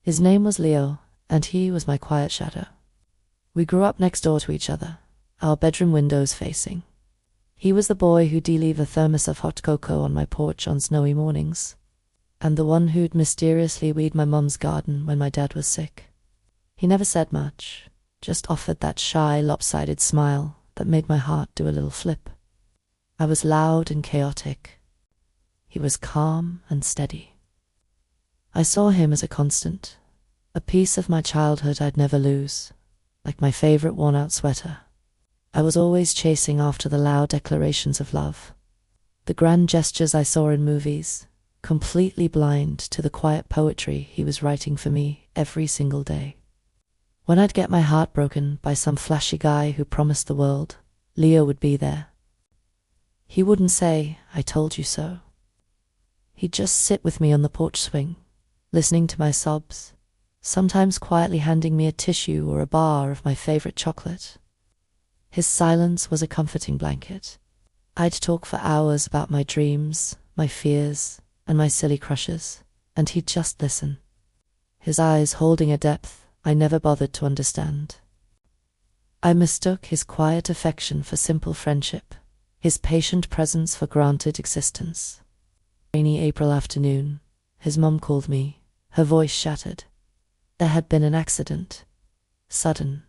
His name was Leo, and he was my quiet shadow. We grew up next door to each other, our bedroom windows facing. He was the boy who'd leave a thermos of hot cocoa on my porch on snowy mornings, and the one who'd mysteriously weed my mum's garden when my dad was sick. He never said much, just offered that shy, lopsided smile that made my heart do a little flip. I was loud and chaotic. He was calm and steady. I saw him as a constant, a piece of my childhood I'd never lose, like my favorite worn-out sweater. I was always chasing after the loud declarations of love, the grand gestures I saw in movies, completely blind to the quiet poetry he was writing for me every single day. When I'd get my heart broken by some flashy guy who promised the world, Leo would be there. He wouldn't say, "I told you so." He'd just sit with me on the porch swing, listening to my sobs, sometimes quietly handing me a tissue or a bar of my favorite chocolate. His silence was a comforting blanket. I'd talk for hours about my dreams, my fears, and my silly crushes, and he'd just listen, his eyes holding a depth I never bothered to understand. I mistook his quiet affection for simple friendship, his patient presence for granted existence. Rainy April afternoon, his mum called me, her voice shattered. There had been an accident. Sudden.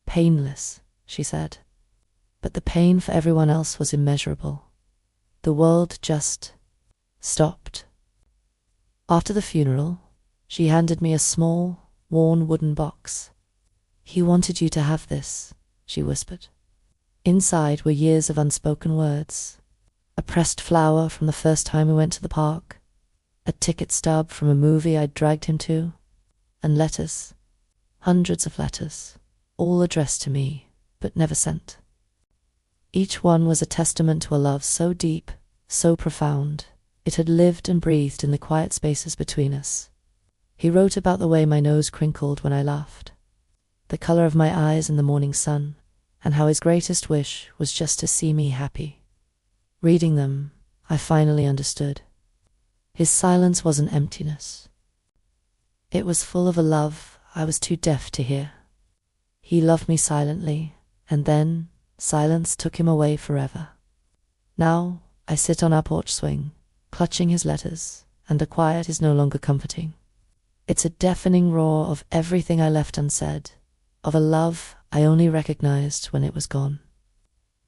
Painless, she said. But the pain for everyone else was immeasurable. The world just stopped. After the funeral, she handed me a small, worn wooden box. "He wanted you to have this," she whispered. Inside were years of unspoken words. A pressed flower from the first time we went to the park, a ticket stub from a movie I'd dragged him to, and letters, hundreds of letters, all addressed to me, but never sent. Each one was a testament to a love so deep, so profound, it had lived and breathed in the quiet spaces between us. He wrote about the way my nose crinkled when I laughed, the color of my eyes in the morning sun, and how his greatest wish was just to see me happy. Reading them, I finally understood. His silence wasn't emptiness. It was full of a love I was too deaf to hear. He loved me silently, and then silence took him away forever. Now I sit on our porch swing, clutching his letters, and the quiet is no longer comforting. It's a deafening roar of everything I left unsaid, of a love I only recognized when it was gone.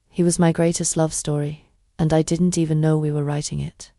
He was my greatest love story, and I didn't even know we were writing it.